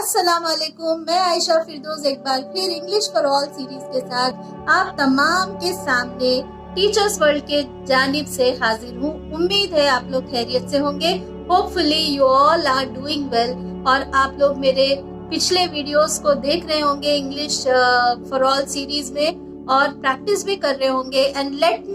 अस्सलाम वालेकुम। मैं आयशा फिरदौस एक बार फिर इंग्लिश फॉर ऑल सीरीज के साथ आप तमाम के सामने टीचर्स वर्ल्ड के जानिब से हाजिर हूँ। उम्मीद है आप लोग खैरियत से होंगे। Hopefully you all are doing well और आप लोग मेरे पिछले वीडियोस को देख रहे होंगे इंग्लिश फॉर ऑल सीरीज में और प्रैक्टिस भी कर रहे होंगे। And let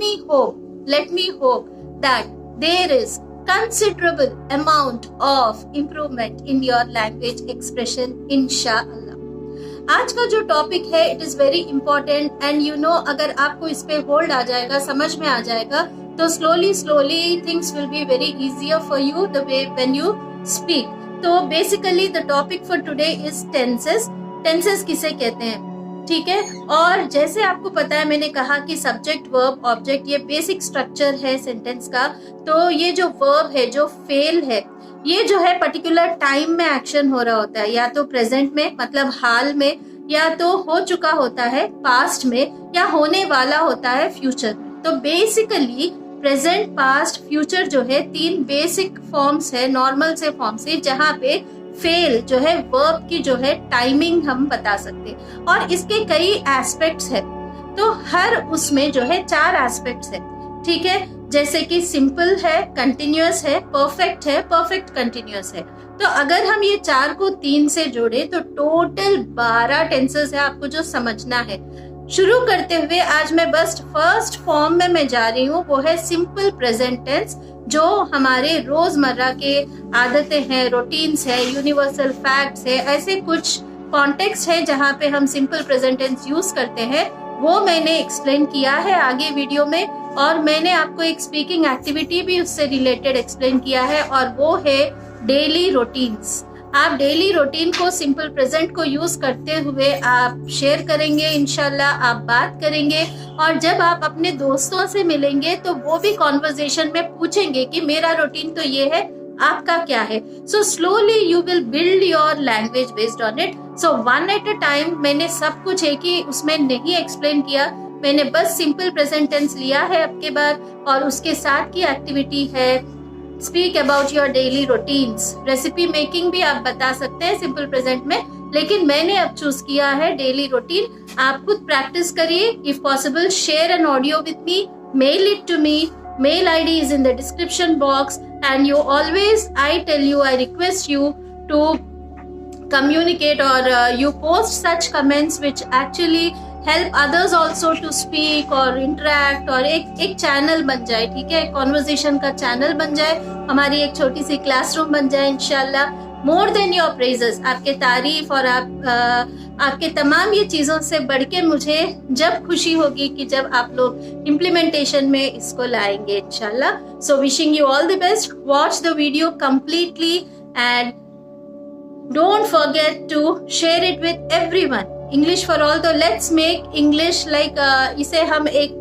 me hope that there is considerable amount of improvement in your language expression इंशाअल्लाह। आज का जो टॉपिक है it is very important and you know अगर आपको इस पे होल्ड आ जाएगा, समझ में आ जाएगा तो slowly things will be very easier for you the way when you speak. तो basically the topic for today is tenses. Tenses किसे कहते हैं, ठीक है। और जैसे आपको पता है मैंने कहा कि सब्जेक्ट वर्ब ऑब्जेक्ट ये बेसिक स्ट्रक्चर है सेंटेंस का। तो ये जो वर्ब है, जो फेल है, ये जो है पर्टिकुलर टाइम में एक्शन हो रहा होता है, या तो प्रेजेंट में मतलब हाल में, या तो हो चुका होता है पास्ट में, या होने वाला होता है फ्यूचर में। तो बेसिकली प्रेजेंट पास्ट फ्यूचर जो है तीन बेसिक फॉर्म्स है, नॉर्मल से फॉर्म्स है, जहाँ पे फेल जो है वर्ब की जो है टाइमिंग हम बता सकते और इसके कई एस्पेक्ट्स है। तो हर उसमें जो है 4 एस्पेक्ट्स है, ठीक है। जैसे कि सिंपल है, कंटिन्यूअस है, परफेक्ट है, परफेक्ट कंटिन्यूअस है। तो अगर हम ये 4 को 3 से जोड़े तो टोटल 12 टेंसेस है आपको जो समझना है। शुरू करते हुए आज मैं बस फर्स्ट फॉर्म में मैं जा रही हूँ, वो है सिंपल प्रेजेंट टेंस, जो हमारे रोजमर्रा के आदतें हैं, रूटीन्स है, यूनिवर्सल फैक्ट्स है, ऐसे कुछ कॉन्टेक्स्ट है जहाँ पे हम सिंपल प्रेजेंट टेंस यूज करते हैं। वो मैंने एक्सप्लेन किया है आगे वीडियो में, और मैंने आपको एक स्पीकिंग एक्टिविटी भी उससे रिलेटेड एक्सप्लेन किया है, और वो है डेली रूटीन्स। आप डेली रूटीन को सिंपल प्रेजेंट को यूज करते हुए आप शेयर करेंगे, इंशाल्लाह आप बात करेंगे, और जब आप अपने दोस्तों से मिलेंगे तो वो भी कॉन्वर्सेशन में पूछेंगे कि मेरा रूटीन तो ये है, आपका क्या है। So slowly you will build your language based on it. So one at a time मैंने सब कुछ एक ही उसमें नहीं एक्सप्लेन किया, मैंने बस सिंपल प्रेजेंट टेंस लिया है आपके बाद, और उसके साथ की एक्टिविटी है speak about your daily routines. Recipe making भी आप बता सकते हैं सिंपल प्रेजेंट में, लेकिन मैंने अब चूज किया है डेली रूटीन। आप खुद प्रैक्टिस करिए, if possible share an audio with me, mail it to me, mail ID is in the description box, and you always I tell you, I request you to communicate or you post such comments which actually help others also to speak or interact, और एक channel बन जाए, ठीक है, conversation का channel बन जाए, हमारी एक छोटी सी क्लासरूम बन जाए इंशाल्लाह। मोर देन योर प्रेजेस, आपके तारीफ और आपके तमाम ये चीजों से बढ़ के मुझे जब खुशी होगी कि जब आप लोग इम्प्लीमेंटेशन में इसको लाएंगे इंशाल्लाह। So wishing you all the best, watch the video completely and don't forget to share it with everyone. English for all, तो let's make English like इसे हम एक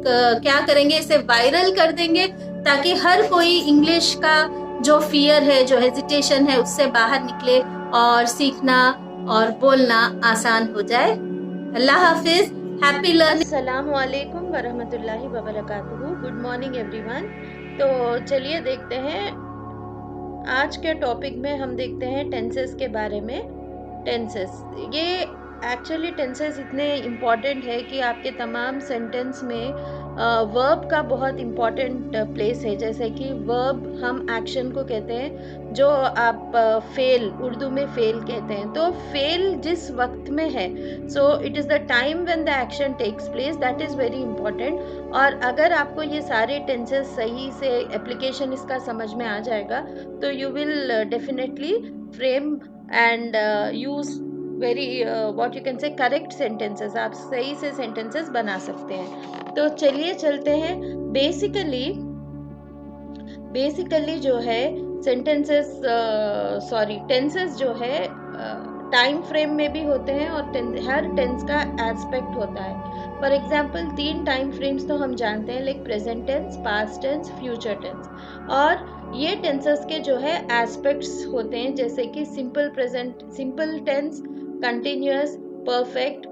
क्या करेंगे, इसे वायरल कर देंगे ताकि हर कोई इंग्लिश का जो फियर है, जो हेजिटेशन है, उससे बाहर निकले और सीखना और बोलना आसान हो जाए। अल्लाह हाफिज, हैप्पी लर्निंग। अस्सलाम वालेकुम वरहमतुल्लाहि वबरकातुहू। Good morning everyone. तो चलिए देखते हैं आज के टॉपिक में, हम देखते हैं टेंसेस के बारे में। टेंसेस, ये एक्चुअली टेंसेस इतने इम्पॉर्टेंट है कि आपके तमाम सेंटेंस में वर्ब का बहुत इम्पॉर्टेंट प्लेस है। जैसे कि वर्ब हम एक्शन को कहते हैं, जो आप फेल, उर्दू में फेल कहते हैं। तो फेल जिस वक्त में है, so it is the time when the action takes place, that is very important. और अगर आपको ये सारे टेंसेस सही से एप्लीकेशन इसका समझ में आ जाएगा तो you will definitely frame and use very what you can say correct sentences. आप सही से सेंटेंसेस बना सकते हैं। तो चलिए चलते हैं। बेसिकली जो है सेंटेंसेस टेंसेस जो है टाइम फ्रेम में भी होते हैं, और हर टेंस का एस्पेक्ट होता है। फॉर एग्जाम्पल 3 टाइम फ्रेम्स तो हम जानते हैं, like present tense, past tense, future tense. और ये टेंसेस के जो है एस्पेक्ट्स होते हैं, जैसे कि simple tense, continuous, perfect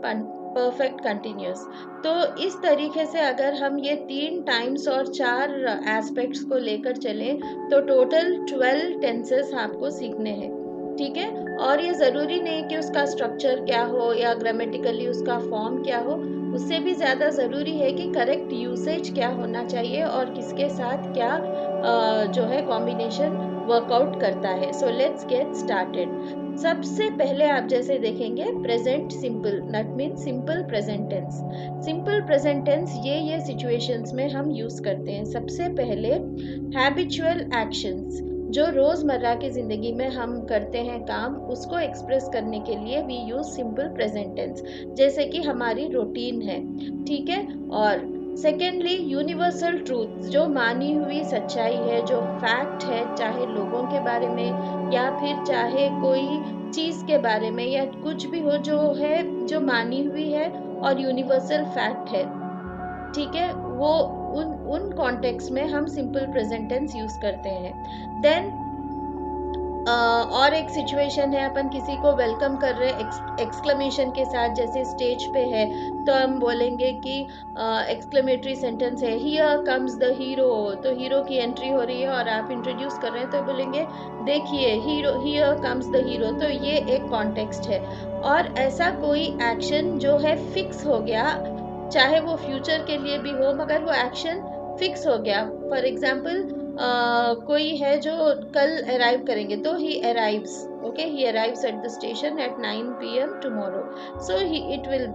continuous. तो इस तरीके से अगर हम ये 3 टाइम्स और 4 एस्पेक्ट्स को लेकर चलें तो टोटल 12 टेंसेस आपको सीखने हैं, ठीक है। और ये ज़रूरी नहीं कि उसका स्ट्रक्चर क्या हो या ग्रामेटिकली उसका फॉर्म क्या हो, उससे भी ज़्यादा ज़रूरी है कि करेक्ट यूसेज क्या होना चाहिए और किसके साथ क्या जो है कॉम्बिनेशन वर्कआउट करता है। So let's get started. सबसे पहले आप जैसे देखेंगे present simple, that mean simple present tense. Simple present tense ये सिचुएशंस में हम यूज करते हैं। सबसे पहले हैबिचुअल एक्शंस, जो रोजमर्रा की जिंदगी में हम करते हैं काम, उसको एक्सप्रेस करने के लिए we use simple present tense. जैसे कि हमारी रूटीन है, ठीक है। और सेकेंडली यूनिवर्सल ट्रूथ, जो मानी हुई सच्चाई है, जो फैक्ट है, चाहे लोगों के बारे में या फिर चाहे कोई चीज के बारे में या कुछ भी हो, जो है जो मानी हुई है और यूनिवर्सल फैक्ट है, ठीक है, वो उन कॉन्टेक्स्ट में हम सिंपल प्रेजेंट टेंस यूज करते हैं। देन और एक सिचुएशन है, अपन किसी को वेलकम कर रहे हैं एक्सक्लेमेशन के साथ, जैसे स्टेज पे है तो हम बोलेंगे कि एक्सक्लेमेटरी सेंटेंस है, हियर कम्स द हीरो, तो हीरो की एंट्री हो रही है और आप इंट्रोड्यूस कर रहे हैं तो बोलेंगे देखिए hero, here comes the hero. तो ये एक कॉन्टेक्स्ट है। और ऐसा कोई एक्शन जो है फिक्स हो गया, चाहे वो फ्यूचर के लिए भी हो, मगर वो एक्शन फिक्स हो गया। फॉर एग्जाम्पल कोई है जो कल अराइव करेंगे, तो he arrives, okay, he arrives at the station at 9 PM tomorrow. So he it will,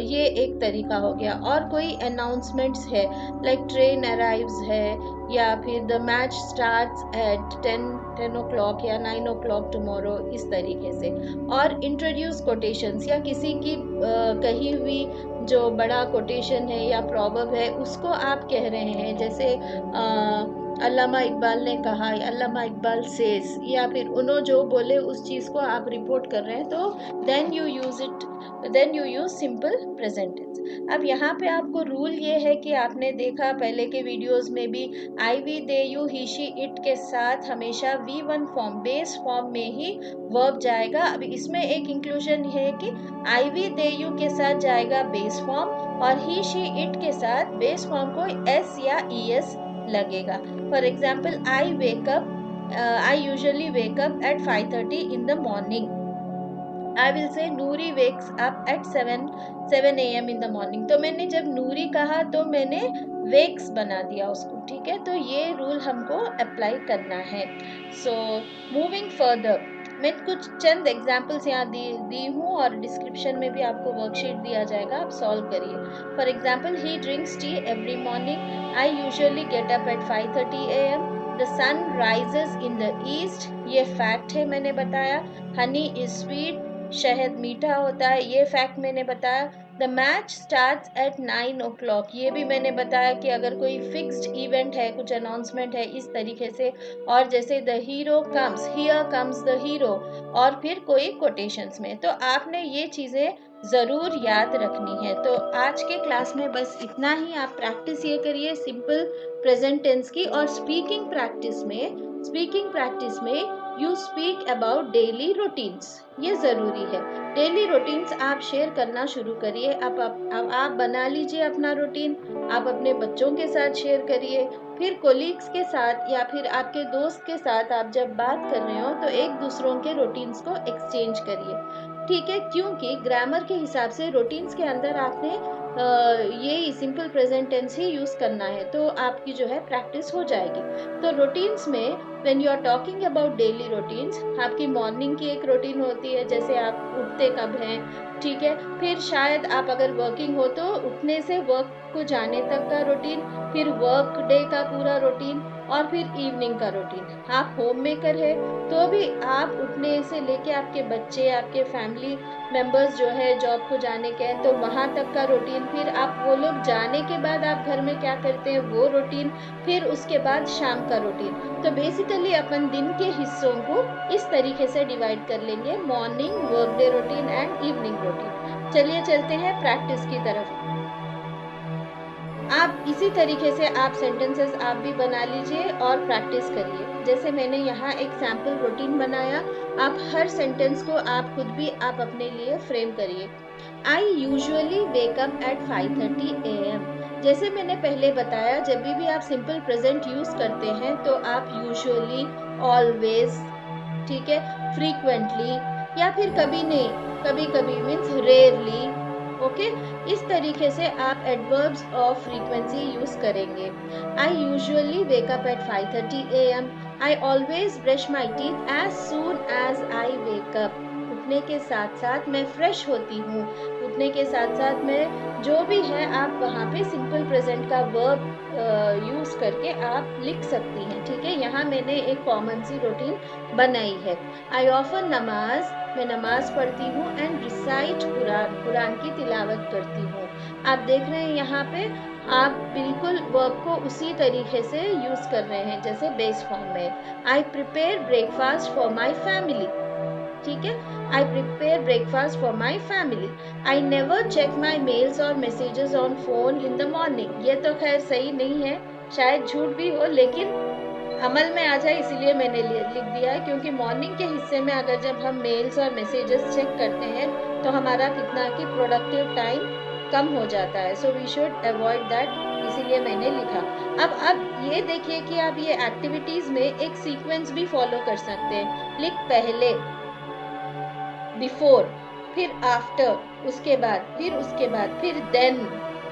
ये एक तरीका हो गया। और कोई अनाउंसमेंट्स है, लाइक ट्रेन अराइव्स है, या फिर the match starts at 10 o'clock या 9 o'clock टुमारो, इस तरीके से। और इंट्रोड्यूस कोटेशंस, या किसी की कही हुई जो बड़ा कोटेशन है या प्रॉवर्ब है, उसको आप कह रहे हैं, जैसे अल्लामा इकबाल ने कहा, अल्लामा इकबाल सेज, या फिर उन्होंने जो बोले उस चीज़ को आप रिपोर्ट कर रहे हैं, तो then you use simple present tense. अब यहाँ पे आपको रूल ये है कि आपने देखा पहले के वीडियोस में भी, I we they you he she it के साथ हमेशा V1 फॉर्म, बेस फॉर्म में ही वर्ब जाएगा। अब इसमें एक इंक्लूजन है कि आई वी दे यू के साथ जाएगा बेस फॉर्म, और ही शी इट के साथ बेस फॉर्म को S या ES लगेगा। For example, I usually wake up at 5:30 in the morning. I will say Noori wakes up at 7 AM in the morning. तो मैंने जब नूरी कहा तो मैंने वेक्स बना दिया उसको, ठीक है। तो ये रूल हमको अप्लाई करना है। सो मूविंग फर्दर, मैं कुछ चंद एग्जाम्पल्स यहाँ दी हूँ और डिस्क्रिप्शन में भी आपको वर्कशीट दिया जाएगा, आप सॉल्व करिए। For example, he drinks tea every morning, I usually get up at 5:30 AM, the sun rises in the east, ये फैक्ट है, मैंने बताया। हनी इज स्वीट, शहद मीठा होता है, ये फैक्ट मैंने बताया। The match starts at 9 o'clock, ये भी मैंने बताया कि अगर कोई फिक्स्ड इवेंट है, कुछ अनाउंसमेंट है, इस तरीके से। और जैसे the hero comes, here comes the hero, और फिर कोई कोटेशंस में। तो आपने ये चीज़ें ज़रूर याद रखनी है। तो आज के क्लास में बस इतना ही। आप प्रैक्टिस ये करिए सिंपल प्रेजेंट टेंस की। और स्पीकिंग प्रैक्टिस में you speak about daily routines, ये ज़रूरी है। डेली रूटीन्स आप शेयर करना शुरू करिए। आप बना लीजिए अपना रूटीन, आप अपने बच्चों के साथ शेयर करिए, फिर कोलीग्स के साथ या फिर आपके दोस्त के साथ आप जब बात कर रहे हो तो एक दूसरों के रूटीन्स को एक्सचेंज करिए, ठीक है। क्योंकि ग्रामर के हिसाब से रूटीन्स के अंदर आपने ये सिंपल प्रेजेंट टेंस ही यूज़ करना है, तो आपकी जो है प्रैक्टिस हो जाएगी। तो रूटीन्स में when you are talking about daily routines, आपकी मॉर्निंग की एक रूटीन होती है, जैसे आप उठते कब हैं, ठीक है। फिर शायद आप अगर वर्किंग हो तो उठने से वर्क को जाने तक का रूटीन, फिर वर्क डे का पूरा रूटीन, और फिर इवनिंग का रूटीन। आप होम मेकर है तो भी आप उठने से लेके आपके बच्चे, आपके फैमिली मेंबर्स जो है जॉब को जाने के हैं, तो वहाँ तक का रूटीन, फिर आप वो लोग जाने के बाद आप घर में क्या करते हैं वो रूटीन, फिर उसके बाद शाम का रूटीन। तो बेसिकली अपन दिन के हिस्सों को इस तरीके से डिवाइड कर लेंगे, morning, work day routine and evening routine. चलिए चलते हैं प्रैक्टिस की तरफ। आप इसी तरीके से आप सेंटेंसेस आप भी बना लीजिए और प्रैक्टिस करिए। जैसे मैंने यहाँ एक सैम्पल रूटीन बनाया, आप हर सेंटेंस को आप खुद भी आप अपने लिए फ्रेम करिए। आई usually wake up at 5:30 AM। जैसे मैंने पहले बताया, जब भी आप सिंपल प्रेजेंट यूज करते हैं तो आप यूजुअली, ऑलवेज, ठीक है, फ्रीक्वेंटली, या फिर कभी नहीं, कभी कभी मीन्स रेयरली। ओके, इस तरीके से आप एडवर्ब्स ऑफ फ्रीक्वेंसी यूज करेंगे। I usually wake up at 5:30 AM। I always brush my teeth as soon as I wake up. उठने के साथ साथ मैं फ्रेश होती हूँ। उठने के साथ साथ मैं जो भी है, आप वहाँ पे सिंपल प्रेजेंट का वर्ब यूज करके आप लिख सकती हैं। ठीक है, यहाँ मैंने एक कॉमन सी रूटीन बनाई है। आई ऑफन नमाज, मैं नमाज पढ़ती हूँ। एंड रिसाइट कुरान, कुरान की तिलावत करती हूँ। आप देख रहे हैं यहाँ पे आप बिल्कुल वर्ब को उसी तरीके से यूज कर रहे हैं जैसे बेस फॉर्म में। I prepare breakfast for my family. ठीक है, I prepare breakfast for my family. I never check my mails और messages on phone in the morning. ये तो खैर सही नहीं है, शायद झूठ भी हो, लेकिन अमल में आ जाए इसीलिए मैंने लिख दिया है, क्योंकि मॉर्निंग के हिस्से में अगर जब हम मेल्स और मैसेजेस चेक करते हैं तो हमारा कितना कि प्रोडक्टिव टाइम कम हो जाता है। So we should avoid that, इसीलिए मैंने लिखा। अब ये देखिए कि आप ये एक्टिविटीज में एक सीक्वेंस भी फॉलो कर सकते हैं। लिख पहले, बिफोर, फिर आफ्टर, उसके बाद, फिर देन,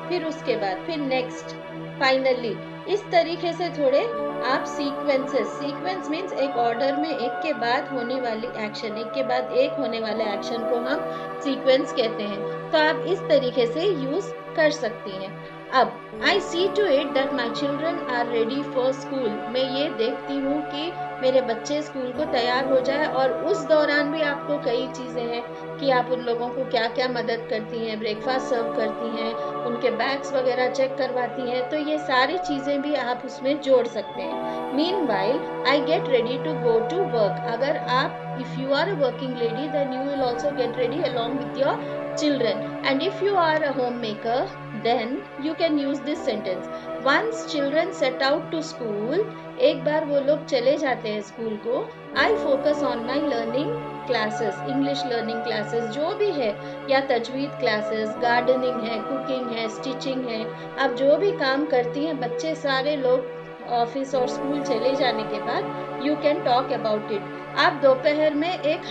फिर उसके बाद, फिर नेक्स्ट, फाइनली। इस तरीके से थोड़े आप सीक्वेंस मीन्स एक ऑर्डर में एक के बाद होने वाली एक्शन, एक के बाद एक होने वाले एक्शन को हम सीक्वेंस कहते हैं। तो आप इस तरीके से यूज कर सकती हैं। अब I see to it that my children are ready for school. मैं ये देखती हूँ कि मेरे बच्चे स्कूल को तैयार हो जाए, और उस दौरान भी आपको कई चीज़ें हैं कि आप उन लोगों को क्या क्या मदद करती हैं, ब्रेकफास्ट सर्व करती हैं, उनके बैग्स वगैरह चेक करवाती हैं, तो ये सारी चीज़ें भी आप उसमें जोड़ सकते हैं। Meanwhile I get ready to go to work. अगर आप if you are a working lady, then you will also get ready along with your children. And if you are a homemaker, then you can use this sentence. Once children set out to school, एक बार वो लोग चले जाते हैं school को, I focus on my learning classes, English learning classes जो भी है, या तजवीद क्लासेस, गार्डनिंग है, कुकिंग है, स्टिचिंग है। आप जो भी काम करती हैं, बच्चे सारे लोग ऑफिस और स्कूल चले जाने के बाद you can talk about it. आप दोपहर में एक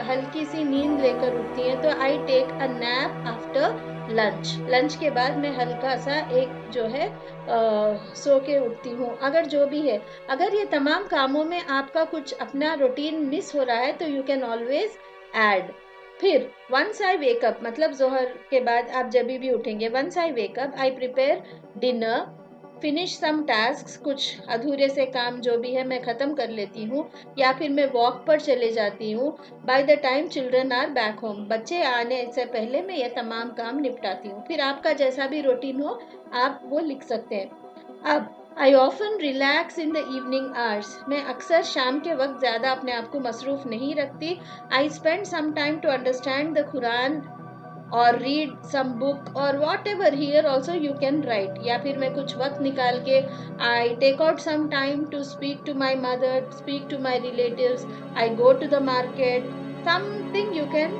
हल्की सी नींद लेकर उठती हैं, तो I take a nap after lunch. Lunch के बाद मैं हल्का सा एक जो है सो के उठती हूँ। अगर जो भी है, अगर ये तमाम कामों में आपका कुछ अपना रूटीन मिस हो रहा है तो यू कैन ऑलवेज ऐड। फिर वंस आई वेकअप, मतलब जोहर के बाद आप जब भी उठेंगे, once I wake up I prepare dinner, finish some task, कुछ अधूरे से काम जो भी है मैं ख़त्म कर लेती हूँ, या फिर मैं वॉक पर चले जाती हूँ। By the time children are back home, बच्चे आने से पहले मैं ये तमाम काम निपटाती हूँ। फिर आपका जैसा भी रूटीन हो आप वो लिख सकते हैं। अब I often relax in the evening hours, मैं अक्सर शाम के वक्त ज़्यादा अपने आप को मसरूफ़ नहीं रखती। I spend some time to understand the Quran और रीड सम बुक और whatever, here also you can write. या फिर मैं कुछ वक्त निकाल के I take out some time to speak to my mother, speak to my relatives, I go to the market, something you can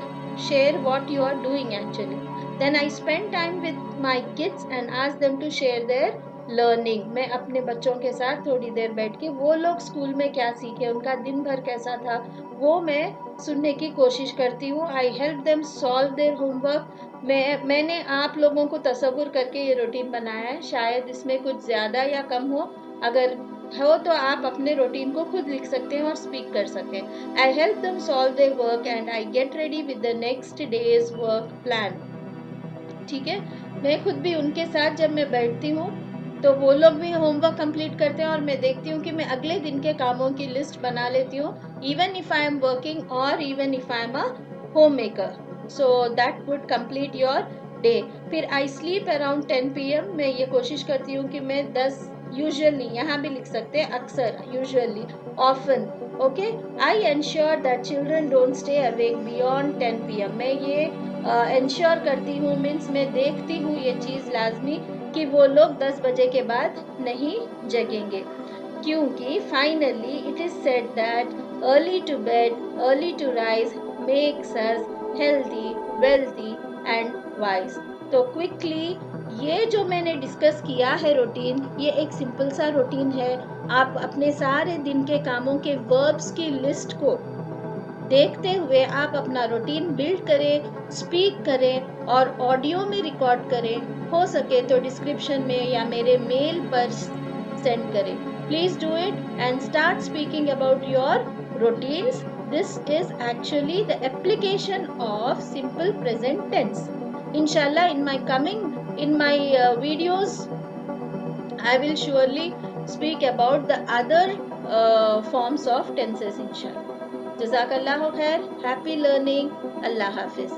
share what you are doing actually. Then I spend time with my kids and ask them to share their learning, मैं अपने बच्चों के साथ थोड़ी देर बैठ के वो लोग स्कूल में क्या सीखे, उनका दिन भर कैसा था, वो मैं सुनने की कोशिश करती हूँ। I help them solve their homework, मैंने आप लोगों को तसव्वुर करके ये रूटीन बनाया है, शायद इसमें कुछ ज़्यादा या कम हो, अगर हो तो आप अपने रूटीन को खुद लिख सकते हैं और स्पीक कर सकते हैं। I help them solve their work and I get ready with the next days work plan. ठीक है, मैं खुद भी उनके साथ जब मैं बैठती हूँ तो वो लोग भी होमवर्क कंप्लीट करते हैं, और मैं देखती हूँ कि मैं अगले दिन के कामों की लिस्ट बना लेती हूँ, even if I am working और even if I am a homemaker, so that would complete your day. फिर आई स्लीप अराउंड 10 PM, मैं ये कोशिश करती हूँ कि मैं 10, यूजुअली यहाँ भी लिख सकते हैं, अक्सर, usually, often. Okay, I ensure that children don't stay awake beyond 10 PM, मैं ये एंश्योर करती हूँ, मीन्स मैं देखती हूँ ये चीज़ लाजमी कि वो लोग 10 बजे के बाद नहीं जगेंगे, क्योंकि finally it is said that early to bed early to rise makes us healthy, wealthy and wise. तो क्विकली ये जो मैंने डिस्कस किया है रूटीन, ये एक सिंपल सा रूटीन है। आप अपने सारे दिन के कामों के वर्ब्स की लिस्ट को देखते हुए आप अपना रूटीन बिल्ड करें, स्पीक करें और ऑडियो में रिकॉर्ड करें। हो सके तो डिस्क्रिप्शन में या मेरे मेल पर सेंड करें। Please do it and start speaking about your routines. This is actually the application of simple present tense. Inshallah, in my videos, I will surely speak about the other forms of tenses. Inshallah. Jazakallahu khair. Happy learning. Allah Hafiz.